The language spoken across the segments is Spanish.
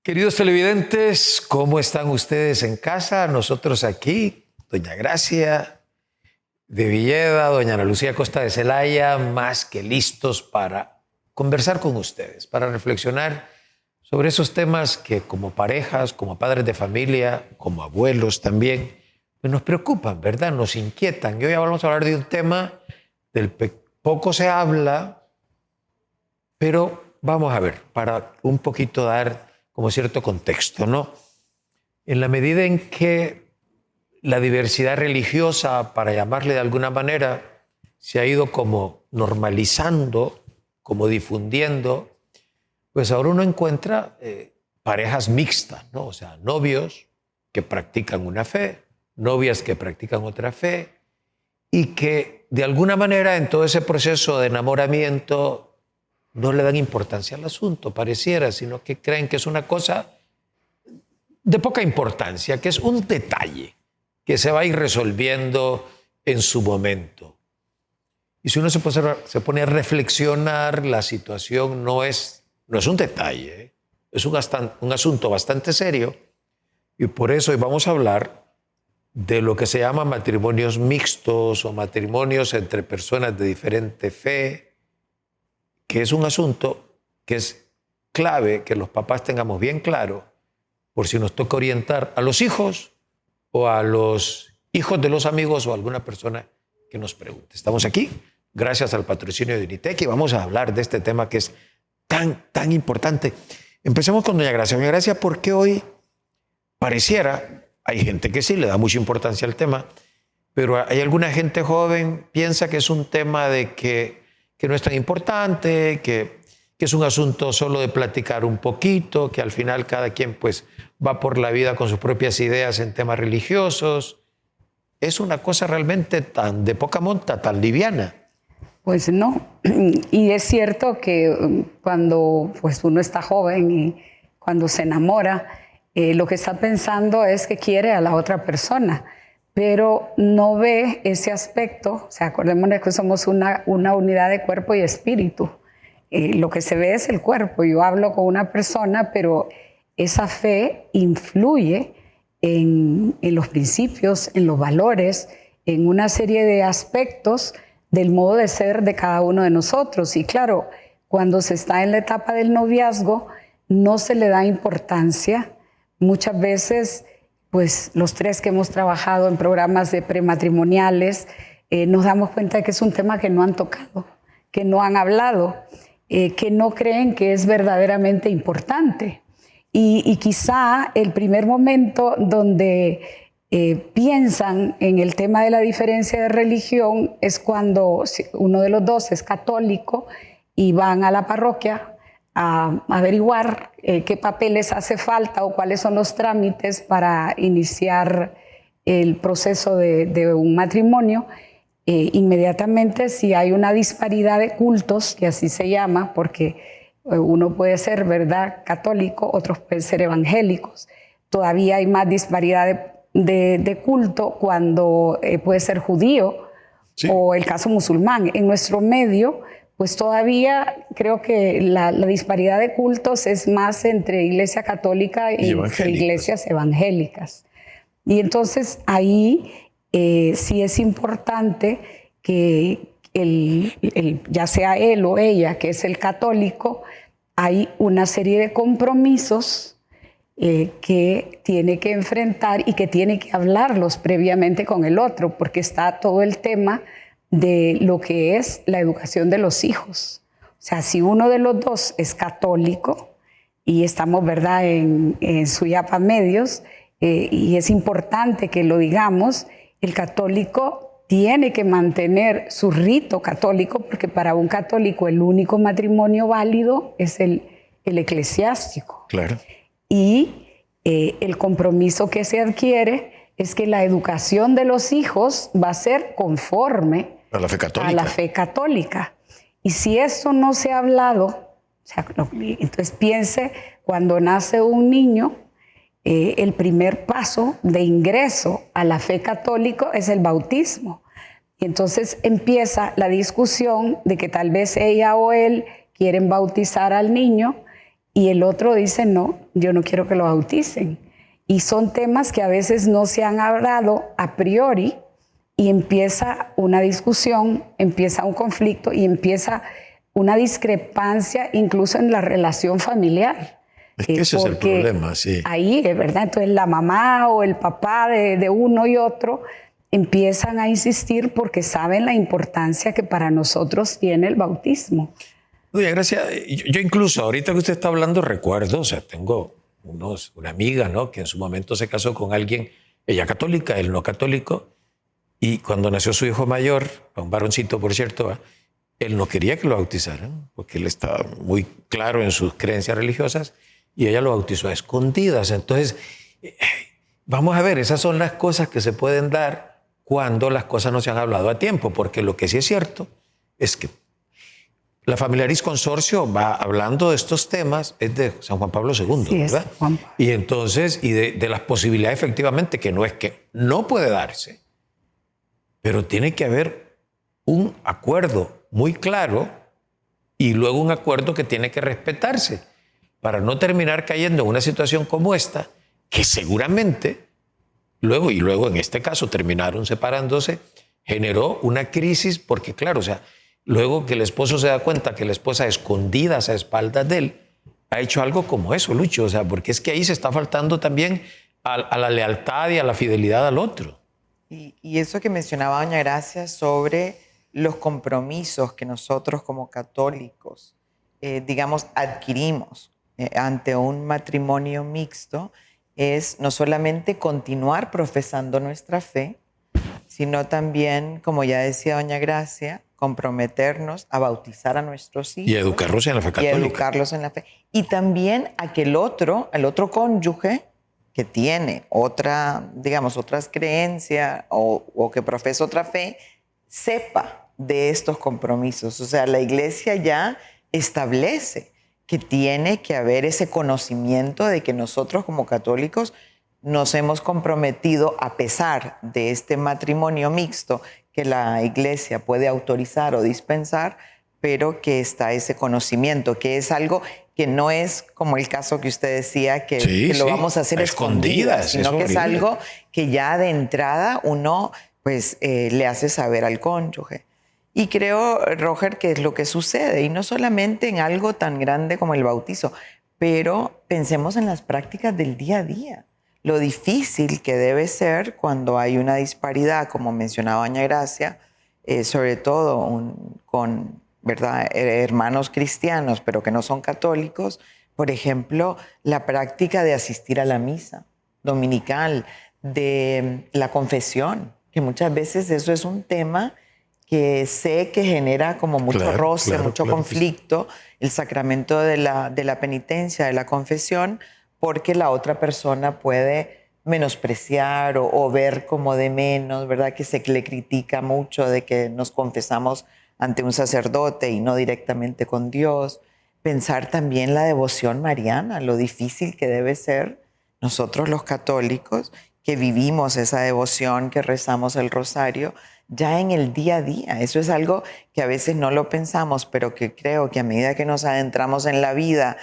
Queridos televidentes, ¿cómo están ustedes en casa? Nosotros aquí, doña Gracia de Villeda, doña Ana Lucía Costa de Celaya, más que listos para conversar con ustedes, para reflexionar sobre esos temas que como parejas, como padres de familia, como abuelos también, pues nos preocupan, ¿verdad? Nos inquietan. Y hoy vamos a hablar de un tema del que poco se habla, pero vamos a ver, para un poquito dar como cierto contexto, ¿no? En la medida en que la diversidad religiosa, para llamarle de alguna manera, se ha ido como normalizando, como difundiendo, pues ahora uno encuentra parejas mixtas, ¿no? O sea, novios que practican una fe, novias que practican otra fe, y que de alguna manera en todo ese proceso de enamoramiento no le dan importancia al asunto, pareciera, sino que creen que es una cosa de poca importancia, que es un detalle que se va a ir resolviendo en su momento. Y si uno se pone a reflexionar, la situación no es un detalle, es un asunto bastante serio, y por eso hoy vamos a hablar de lo que se llama matrimonios mixtos o matrimonios entre personas de diferente fe, que es un asunto que es clave que los papás tengamos bien claro por si nos toca orientar a los hijos o a los hijos de los amigos o a alguna persona que nos pregunte. Estamos aquí gracias al patrocinio de Unitec y vamos a hablar de este tema que es tan importante. Empecemos con doña Gracia. Doña Gracia, ¿por qué hoy pareciera, hay gente que sí le da mucha importancia al tema, pero hay alguna gente joven piensa que es un tema de que no es tan importante, que es un asunto solo de platicar un poquito, que al final cada quien pues va por la vida con sus propias ideas en temas religiosos? Es una cosa realmente tan de poca monta, tan liviana. Pues no, y es cierto que cuando pues uno está joven y cuando se enamora, lo que está pensando es que quiere a la otra persona, pero no ve ese aspecto. O sea, acordémonos que somos una unidad de cuerpo y espíritu. Lo que se ve es el cuerpo. Yo hablo con una persona, pero esa fe influye en los principios, en los valores, en una serie de aspectos del modo de ser de cada uno de nosotros. Y claro, cuando se está en la etapa del noviazgo, no se le da importancia. Muchas veces, pues los tres que hemos trabajado en programas de prematrimoniales, nos damos cuenta de que es un tema que no han tocado, que no han hablado, que no creen que es verdaderamente importante. Y quizá el primer momento donde piensan en el tema de la diferencia de religión es cuando uno de los dos es católico y van a la parroquia a averiguar qué papeles hace falta o cuáles son los trámites para iniciar el proceso de un matrimonio. Inmediatamente, si hay una disparidad de cultos, que así se llama, porque uno puede ser, ¿verdad?, católico, otros pueden ser evangélicos. Todavía hay más disparidad de culto cuando puede ser judío, sí, o el caso musulmán. En nuestro medio, pues todavía creo que la disparidad de cultos es más entre iglesia católica y iglesias evangélicas. Y entonces ahí sí es importante que ya sea él o ella, que es el católico, hay una serie de compromisos que tiene que enfrentar y que tiene que hablarlos previamente con el otro, porque está todo el tema de lo que es la educación de los hijos. O sea, si uno de los dos es católico y estamos, ¿verdad?, en Suyapa Medios, y es importante que lo digamos, el católico tiene que mantener su rito católico, porque para un católico el único matrimonio válido es el eclesiástico. Claro. Y el compromiso que se adquiere es que la educación de los hijos va a ser conforme a la fe católica. A la fe católica. Y si esto no se ha hablado, o sea, entonces piense, cuando nace un niño, el primer paso de ingreso a la fe católica es el bautismo. Y entonces empieza la discusión de que tal vez ella o él quieren bautizar al niño y el otro dice, no, yo no quiero que lo bauticen. Y son temas que a veces no se han hablado a priori y empieza una discusión, empieza un conflicto y empieza una discrepancia incluso en la relación familiar. Es que ese es el problema, sí. Ahí, ¿verdad? Entonces la mamá o el papá de uno y otro empiezan a insistir porque saben la importancia que para nosotros tiene el bautismo. Doña Gracia, yo incluso ahorita que usted está hablando recuerdo, o sea, tengo una amiga, ¿no?, que en su momento se casó con alguien, ella católica, él no católico, y cuando nació su hijo mayor, un varoncito por cierto, ¿va?, él no quería que lo bautizaran porque él estaba muy claro en sus creencias religiosas y ella lo bautizó a escondidas. Entonces, vamos a ver, esas son las cosas que se pueden dar cuando las cosas no se han hablado a tiempo, porque lo que sí es cierto es que la Familiaris Consorcio va hablando de estos temas, es de San Juan Pablo II, sí, ¿verdad? Juan Pablo. Y entonces, y de las posibilidades efectivamente, que no es que no puede darse, pero tiene que haber un acuerdo muy claro y luego un acuerdo que tiene que respetarse para no terminar cayendo en una situación como esta, que seguramente luego en este caso terminaron separándose, generó una crisis porque claro, o sea, luego que el esposo se da cuenta que la esposa, escondidas a espaldas de él, ha hecho algo como eso, Lucho, o sea, porque es que ahí se está faltando también a la lealtad y a la fidelidad al otro. Y eso que mencionaba doña Gracia sobre los compromisos que nosotros como católicos, digamos, adquirimos ante un matrimonio mixto, es no solamente continuar profesando nuestra fe, sino también, como ya decía doña Gracia, comprometernos a bautizar a nuestros hijos. Y educarlos en la fe católica. Y educarlos en la fe. Y también a que el otro cónyuge que tiene otras creencias o que profesa otra fe, sepa de estos compromisos. O sea, la Iglesia ya establece que tiene que haber ese conocimiento de que nosotros como católicos nos hemos comprometido, a pesar de este matrimonio mixto que la Iglesia puede autorizar o dispensar, pero que está ese conocimiento, que es algo que no es como el caso que usted decía, que lo vamos a hacer escondidas, sino que es algo que ya de entrada uno pues le hace saber al cónyuge. Y creo, Roger, que es lo que sucede, y no solamente en algo tan grande como el bautizo, pero pensemos en las prácticas del día a día. Lo difícil que debe ser cuando hay una disparidad, como mencionaba doña Gracia, sobre todo con, ¿verdad?, hermanos cristianos, pero que no son católicos. Por ejemplo, la práctica de asistir a la misa dominical, de la confesión, que muchas veces eso es un tema que sé que genera como mucho roce, mucho conflicto, el sacramento de la penitencia, de la confesión, porque la otra persona puede menospreciar o ver como de menos, ¿verdad? Que se le critica mucho de que nos confesamos ante un sacerdote y no directamente con Dios. Pensar también la devoción mariana, lo difícil que debe ser nosotros los católicos, que vivimos esa devoción, que rezamos el rosario, ya en el día a día. Eso es algo que a veces no lo pensamos, pero que creo que a medida que nos adentramos en la vida,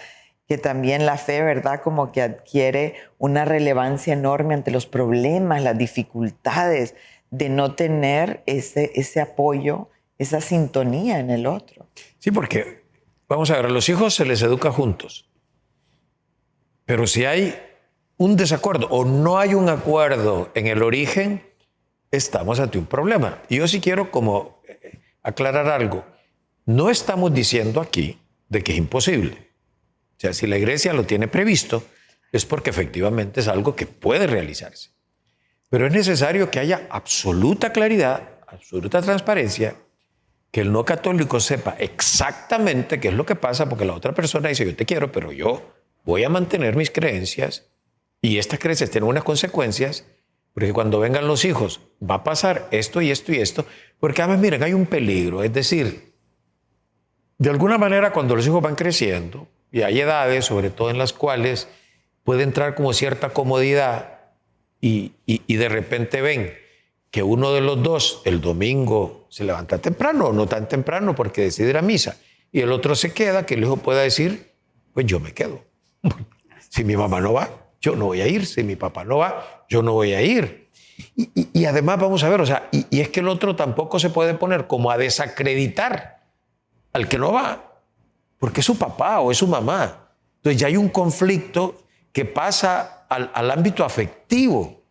que también la fe, ¿verdad?, como que adquiere una relevancia enorme ante los problemas, las dificultades de no tener ese apoyo, esa sintonía en el otro. Sí, porque, vamos a ver, a los hijos se les educa juntos, pero si hay un desacuerdo o no hay un acuerdo en el origen, estamos ante un problema. Y yo sí quiero como aclarar algo. No estamos diciendo aquí de que es imposible. O sea, si la Iglesia lo tiene previsto, es porque efectivamente es algo que puede realizarse. Pero es necesario que haya absoluta claridad, absoluta transparencia, que el no católico sepa exactamente qué es lo que pasa, porque la otra persona dice, yo te quiero, pero yo voy a mantener mis creencias y estas creencias tienen unas consecuencias, porque cuando vengan los hijos va a pasar esto y esto y esto, porque además, miren, hay un peligro, es decir, de alguna manera cuando los hijos van creciendo, y hay edades, sobre todo en las cuales puede entrar como cierta comodidad y de repente ven que uno de los dos el domingo se levanta temprano o no tan temprano porque decide ir a misa y el otro se queda, que el hijo pueda decir, pues yo me quedo. Si mi mamá no va, yo no voy a ir. Si mi papá no va, yo no voy a ir. Y además vamos a ver, o sea, y es que el otro tampoco se puede poner como a desacreditar al que no va, porque es su papá o es su mamá. Entonces ya hay un conflicto que pasa al ámbito afectivo,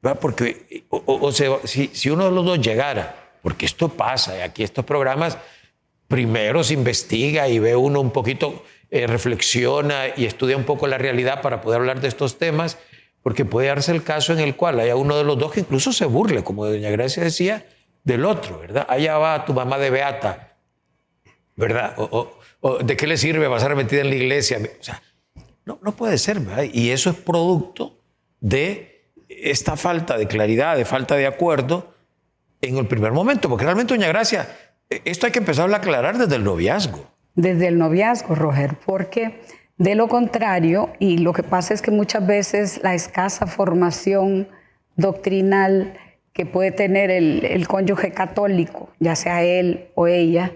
¿verdad? Porque o sea, si uno de los dos llegara, porque esto pasa, y aquí estos programas, primero se investiga y ve uno un poquito, reflexiona y estudia un poco la realidad para poder hablar de estos temas, porque puede darse el caso en el cual haya uno de los dos que incluso se burle, como doña Gracia decía, del otro, ¿verdad? Allá va tu mamá de beata, ¿verdad? O ¿de qué le sirve pasar metida en la iglesia? O sea, no puede ser, ¿verdad? Y eso es producto de esta falta de claridad, de falta de acuerdo en el primer momento, porque realmente, doña Gracia, esto hay que empezar a aclarar desde el noviazgo. Desde el noviazgo, Roger, porque de lo contrario, y lo que pasa es que muchas veces la escasa formación doctrinal que puede tener el cónyuge católico, ya sea él o ella,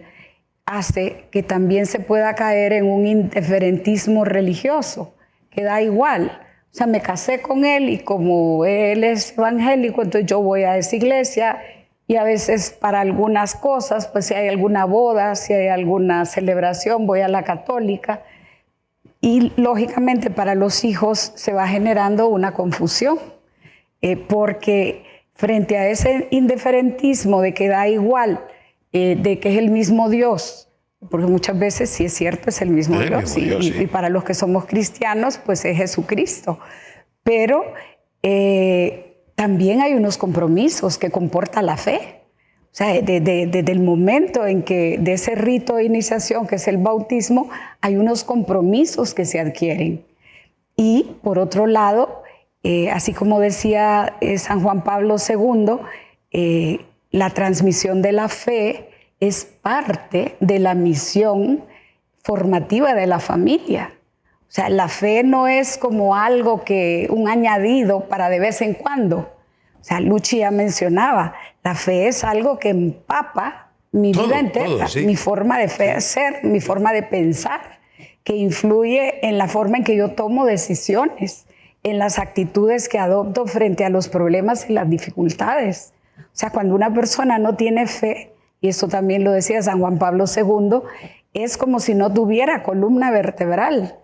hace que también se pueda caer en un indiferentismo religioso, que da igual. O sea, me casé con él y como él es evangélico, entonces yo voy a esa iglesia y a veces para algunas cosas, pues si hay alguna boda, si hay alguna celebración, voy a la católica. Y lógicamente para los hijos se va generando una confusión, porque frente a ese indiferentismo de que da igual, de que es el mismo Dios, porque muchas veces sí es cierto, es el mismo Dios, y para los que somos cristianos, pues es Jesucristo. Pero también hay unos compromisos que comporta la fe. O sea, desde el momento en que de ese rito de iniciación, que es el bautismo, hay unos compromisos que se adquieren. Y por otro lado, así como decía San Juan Pablo II, la transmisión de la fe es parte de la misión formativa de la familia. O sea, la fe no es como algo un añadido para de vez en cuando. O sea, Luchi ya mencionaba, la fe es algo que empapa mi vida entera, sí. Mi forma de ser, mi forma de pensar, que influye en la forma en que yo tomo decisiones, en las actitudes que adopto frente a los problemas y las dificultades. O sea, cuando una persona no tiene fe, y esto también lo decía San Juan Pablo II, es como si no tuviera columna vertebral.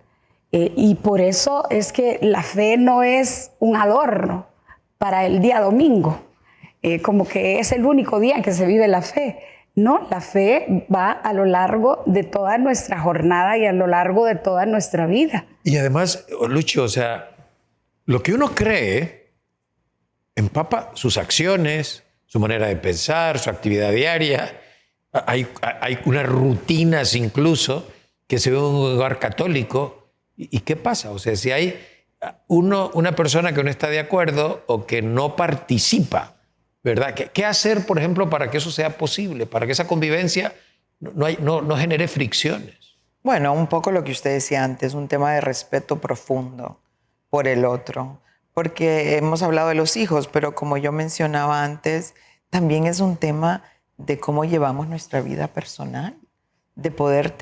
Y por eso es que la fe no es un adorno para el día domingo, como que es el único día en que se vive la fe. No, la fe va a lo largo de toda nuestra jornada y a lo largo de toda nuestra vida. Y además, Lucho, o sea, lo que uno cree empapa sus acciones, su manera de pensar, su actividad diaria. Hay unas rutinas incluso que se ven en un hogar católico. ¿Y qué pasa? O sea, si hay una persona que no está de acuerdo o que no participa, ¿verdad? ¿Qué hacer, por ejemplo, para que eso sea posible, para que esa convivencia no genere fricciones? Bueno, un poco lo que usted decía antes, un tema de respeto profundo por el otro, porque hemos hablado de los hijos, pero como yo mencionaba antes, también es un tema de cómo llevamos nuestra vida personal, de poder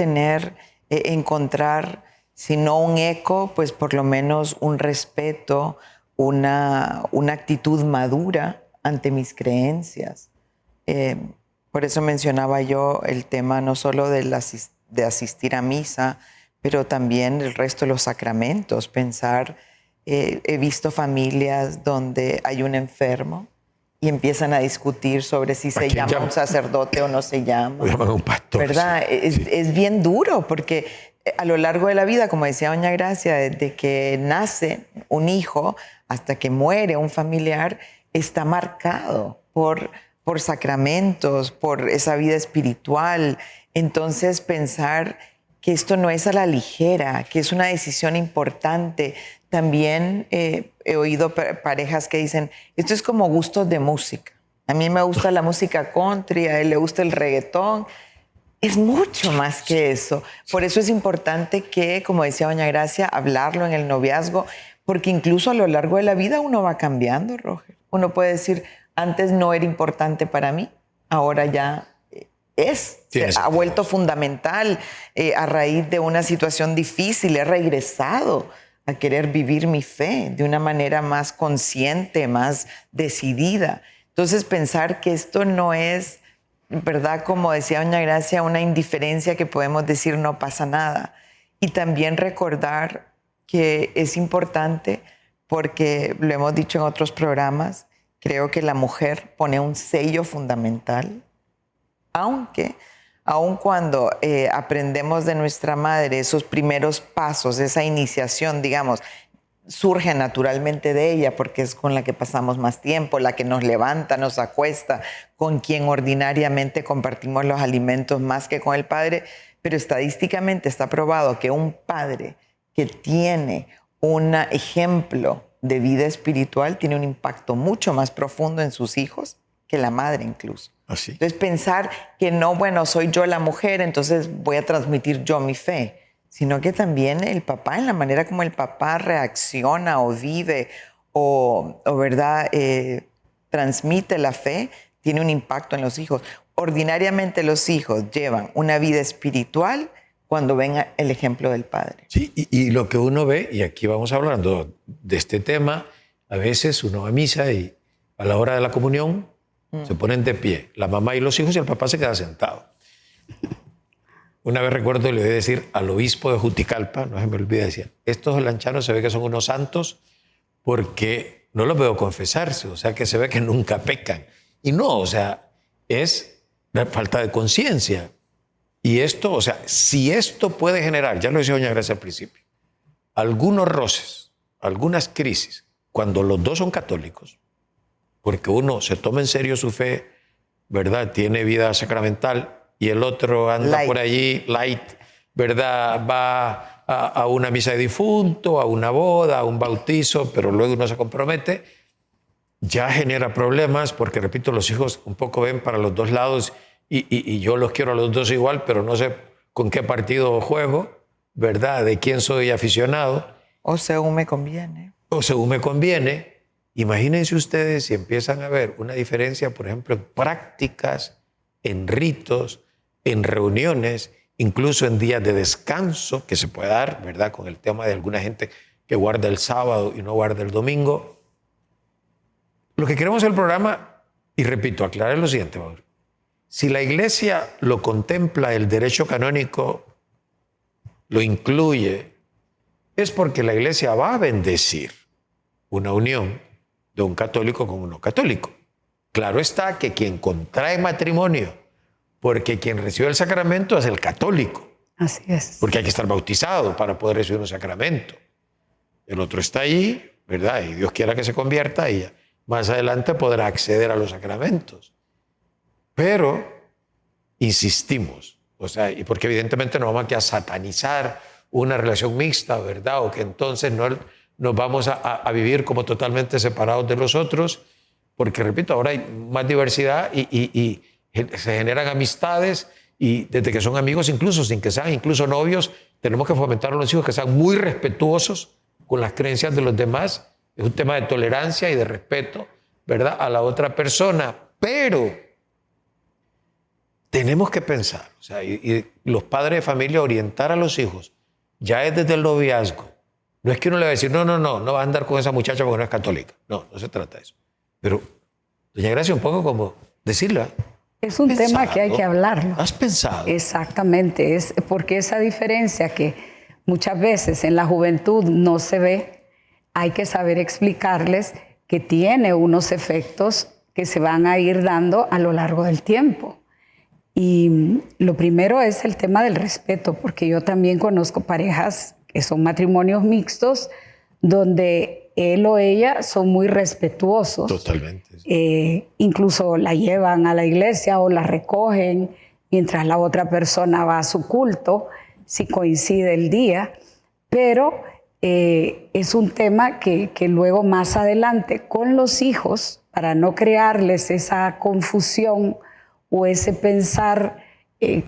encontrar, si no un eco, pues por lo menos un respeto, una actitud madura ante mis creencias. Por eso mencionaba yo el tema no solo de asistir a misa, pero también el resto de los sacramentos. Pensar, he visto familias donde hay un enfermo y empiezan a discutir sobre si se llama un sacerdote o no se llama. Llaman a un pastor. ¿Verdad? Sí. Es bien duro porque a lo largo de la vida, como decía doña Gracia, desde que nace un hijo hasta que muere un familiar, está marcado por sacramentos, por esa vida espiritual. Entonces, pensar que esto no es a la ligera, que es una decisión importante. También he oído parejas que dicen, esto es como gustos de música. A mí me gusta la música country, a él le gusta el reggaetón. Es mucho más que eso. Por eso es importante que, como decía doña Gracia, hablarlo en el noviazgo, porque incluso a lo largo de la vida uno va cambiando, Roger. Uno puede decir, antes no era importante para mí, ahora ya se ha vuelto fundamental a raíz de una situación difícil. He regresado a querer vivir mi fe de una manera más consciente, más decidida. Entonces, pensar que esto no es, ¿verdad? Como decía doña Gracia, una indiferencia que podemos decir no pasa nada. Y también recordar que es importante, porque lo hemos dicho en otros programas, creo que la mujer pone un sello fundamental, aun cuando aprendemos de nuestra madre esos primeros pasos, esa iniciación, digamos, surge naturalmente de ella porque es con la que pasamos más tiempo, la que nos levanta, nos acuesta, con quien ordinariamente compartimos los alimentos más que con el padre, pero estadísticamente está probado que un padre que tiene un ejemplo de vida espiritual tiene un impacto mucho más profundo en sus hijos que la madre incluso. Así. Entonces pensar que no, bueno, soy yo la mujer, entonces voy a transmitir yo mi fe, sino que también el papá, en la manera como el papá reacciona o vive o ¿verdad? Transmite la fe, tiene un impacto en los hijos. Ordinariamente los hijos llevan una vida espiritual cuando ven el ejemplo del padre. Sí, y lo que uno ve, y aquí vamos hablando de este tema, a veces uno va a misa y a la hora de la comunión se ponen de pie la mamá y los hijos y el papá se queda sentado. Una vez recuerdo le oí decir al obispo de Juticalpa, no se me olvida, decía, estos lanchanos se ve que son unos santos porque no los veo confesarse, o sea que se ve que nunca pecan. Y no, o sea, es la falta de conciencia. Y esto, o sea, si esto puede generar, ya lo decía doña Gracia al principio, algunos roces, algunas crisis, cuando los dos son católicos, porque uno se toma en serio su fe, ¿verdad? Tiene vida sacramental y el otro anda por allí, light, ¿verdad? Va a una misa de difunto, a una boda, a un bautizo, pero luego uno se compromete, ya genera problemas porque, repito, los hijos un poco ven para los dos lados y yo los quiero a los dos igual, pero no sé con qué partido juego, ¿verdad? De quién soy aficionado. O según me conviene. O según me conviene. Imagínense ustedes si empiezan a ver una diferencia, por ejemplo, en prácticas, en ritos, en reuniones, incluso en días de descanso que se puede dar, ¿verdad? Con el tema de alguna gente que guarda el sábado y no guarda el domingo. Lo que queremos en el programa, y repito, aclarar lo siguiente, Mauro. Si la Iglesia lo contempla, el derecho canónico lo incluye, es porque la Iglesia va a bendecir una unión de un católico con un no católico. Claro está que quien contrae matrimonio, porque quien recibe el sacramento es el católico. Así es. Porque hay que estar bautizado para poder recibir un sacramento. El otro está allí, ¿verdad? Y Dios quiera que se convierta y más adelante podrá acceder a los sacramentos. Pero insistimos, o sea, y porque evidentemente no vamos aquí a satanizar una relación mixta, ¿verdad? O que entonces no nos vamos a vivir como totalmente separados de los otros, porque, repito, ahora hay más diversidad y se generan amistades y desde que son amigos, incluso sin que sean incluso novios, tenemos que fomentar a los hijos que sean muy respetuosos con las creencias de los demás. Es un tema de tolerancia y de respeto, ¿verdad?, a la otra persona. Pero tenemos que pensar, o sea, y los padres de familia orientar a los hijos, ya es desde el noviazgo. No es que uno le va a decir, no va a andar con esa muchacha porque no es católica. No se trata de eso. Pero, doña Gracia, un poco como decirla. Es un tema que hay que hablarlo. ¿Has pensado? Exactamente, es porque esa diferencia que muchas veces en la juventud no se ve, hay que saber explicarles que tiene unos efectos que se van a ir dando a lo largo del tiempo. Y lo primero es el tema del respeto, porque yo también conozco parejas que son matrimonios mixtos, donde él o ella son muy respetuosos. Totalmente. Sí. Incluso la llevan a la iglesia o la recogen mientras la otra persona va a su culto, si coincide el día. Pero es un tema que luego más adelante con los hijos, para no crearles esa confusión o ese pensar,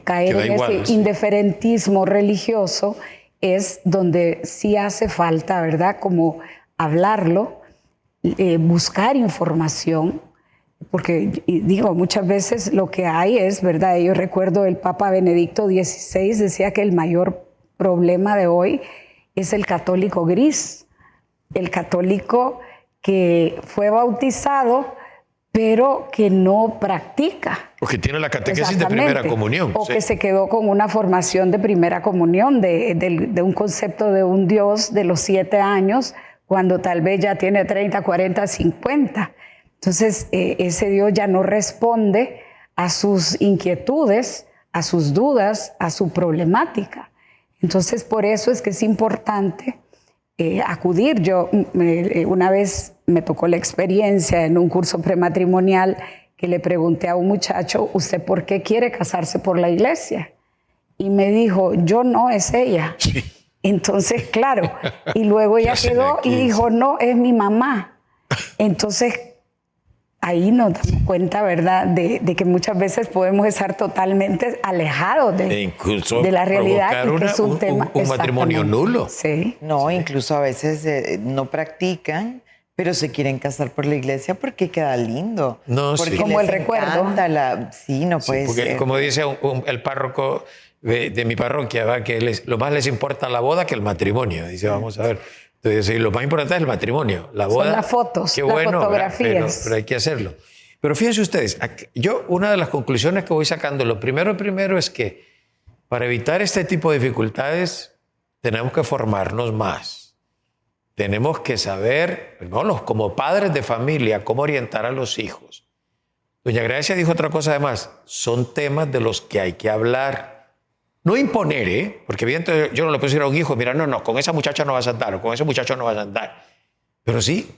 caer en ese indiferentismo religioso, es donde sí hace falta, ¿verdad?, como hablarlo, buscar información, porque y digo, muchas veces lo que hay es, ¿verdad? Yo recuerdo el Papa Benedicto XVI decía que el mayor problema de hoy es el católico gris, el católico que fue bautizado pero que no practica. O que tiene la catequesis de primera comunión. O que se quedó con una formación de primera comunión, de un concepto de un Dios de los 7 años, cuando tal vez ya tiene 30, 40, 50. Entonces, ese Dios ya no responde a sus inquietudes, a sus dudas, a su problemática. Entonces, por eso es que es importante acudir. Yo una vez me tocó la experiencia en un curso prematrimonial que le pregunté a un muchacho, ¿usted por qué quiere casarse por la iglesia? Y me dijo, yo no, es ella. Sí. Entonces, claro, y luego ella quedó y dijo, no, es mi mamá. Entonces, ahí nos damos cuenta, ¿verdad?, de que muchas veces podemos estar totalmente alejados de la realidad. Y que es un tema, un matrimonio nulo. Sí. No, sí. Incluso a veces no practican, pero se quieren casar por la iglesia porque queda lindo. No, porque sí. Como el recuerdo. Sí, no puede ser. Como dice el párroco de mi parroquia, ¿va? Que lo más les importa la boda que el matrimonio. Dice, vamos a ver. Entonces, lo más importante es el matrimonio. La boda. Son las fotos, qué las bueno, fotografías. pero hay que hacerlo. Pero fíjense ustedes, yo una de las conclusiones que voy sacando, lo primero es que para evitar este tipo de dificultades tenemos que formarnos más. Tenemos que saber, ¿no?, como padres de familia, cómo orientar a los hijos. Doña Gracia dijo otra cosa además, son temas de los que hay que hablar. No imponer, porque bien, yo no le puedo decir a un hijo, mira, no, con esa muchacha no vas a andar, o con ese muchacho no vas a andar. Pero sí,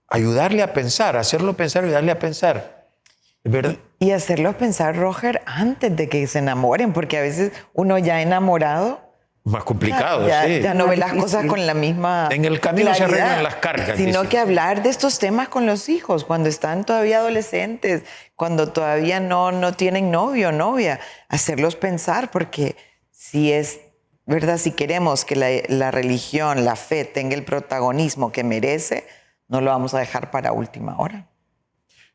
ayudarle a pensar, hacerlo pensar y ayudarle a pensar. ¿Verdad? Y hacerlos pensar, Roger, antes de que se enamoren, porque a veces uno ya enamorado... Más complicado, sí. Ya no ve las cosas con la misma en el camino claridad, se arreglan las cargas. Sino dicen. que hablar de estos temas con los hijos, cuando están todavía adolescentes, cuando todavía no tienen novio o novia, hacerlos pensar, porque si es, ¿verdad? Si queremos que la religión, la fe tenga el protagonismo que merece, no lo vamos a dejar para última hora.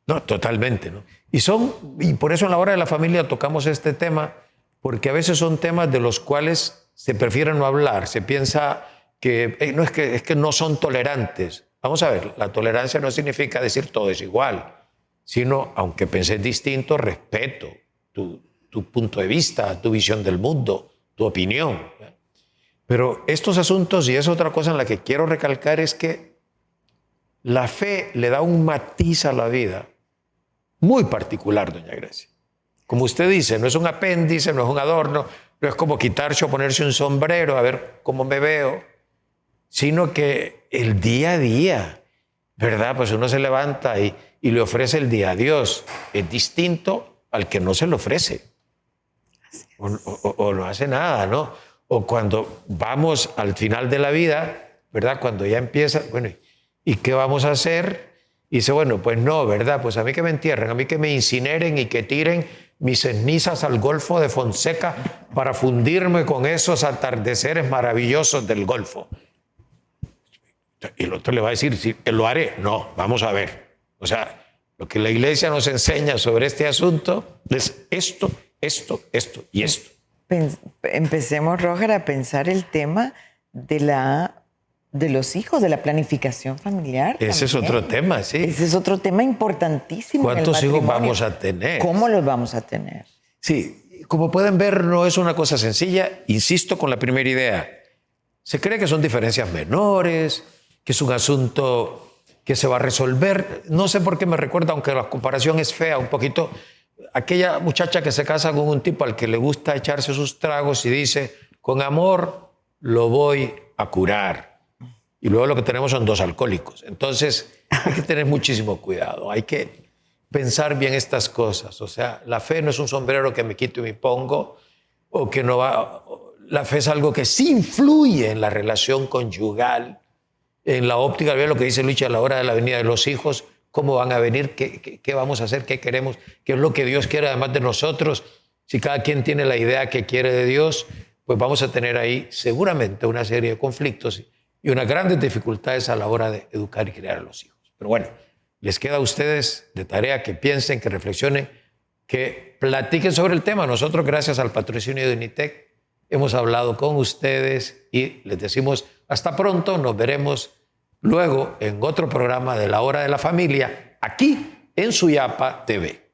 No, totalmente, ¿no? Y por eso en la hora de la familia tocamos este tema, porque a veces son temas de los cuales se prefiere no hablar. Se piensa que, no, es que no son tolerantes. Vamos a ver, la tolerancia no significa decir todo es igual, sino, aunque penses distinto, respeto tu punto de vista, tu visión del mundo, tu opinión. Pero estos asuntos, y es otra cosa en la que quiero recalcar, es que la fe le da un matiz a la vida muy particular, doña Gracia. Como usted dice, no es un apéndice, no es un adorno, no es como quitarse o ponerse un sombrero a ver cómo me veo, sino que el día a día, ¿verdad? Pues uno se levanta y le ofrece el día a Dios. Es distinto al que no se lo ofrece. O no hace nada, ¿no? O cuando vamos al final de la vida, ¿verdad? Cuando ya empieza, bueno, ¿y qué vamos a hacer? Y dice, bueno, pues no, ¿verdad? Pues a mí que me entierren, a mí que me incineren y que tiren mis cenizas al Golfo de Fonseca para fundirme con esos atardeceres maravillosos del Golfo. Y el otro le va a decir, sí, lo haré. No, vamos a ver. O sea, lo que la iglesia nos enseña sobre este asunto es esto y esto. Empecemos, Roger, a pensar el tema de los hijos, de la planificación familiar. Ese es otro tema, sí. Ese es otro tema importantísimo. ¿Cuántos hijos vamos a tener? ¿Cómo los vamos a tener? Sí, como pueden ver, no es una cosa sencilla. Insisto con la primera idea. Se cree que son diferencias menores, que es un asunto que se va a resolver. No sé por qué me recuerda, aunque la comparación es fea, un poquito, aquella muchacha que se casa con un tipo al que le gusta echarse sus tragos y dice, con amor lo voy a curar. Y luego lo que tenemos son 2 alcohólicos. Entonces, hay que tener muchísimo cuidado. Hay que pensar bien estas cosas. O sea, la fe no es un sombrero que me quito y me pongo, o que no va... La fe es algo que sí influye en la relación conyugal, en la óptica, ve lo que dice Lucha a la hora de la venida de los hijos, cómo van a venir, qué vamos a hacer, qué queremos, qué es lo que Dios quiere además de nosotros. Si cada quien tiene la idea que quiere de Dios, pues vamos a tener ahí seguramente una serie de conflictos y unas grandes dificultades a la hora de educar y criar a los hijos. Pero bueno, les queda a ustedes de tarea que piensen, que reflexionen, que platiquen sobre el tema. Nosotros, gracias al patrocinio de Unitec, hemos hablado con ustedes y les decimos hasta pronto. Nos veremos luego en otro programa de La Hora de la Familia, aquí en Suyapa TV.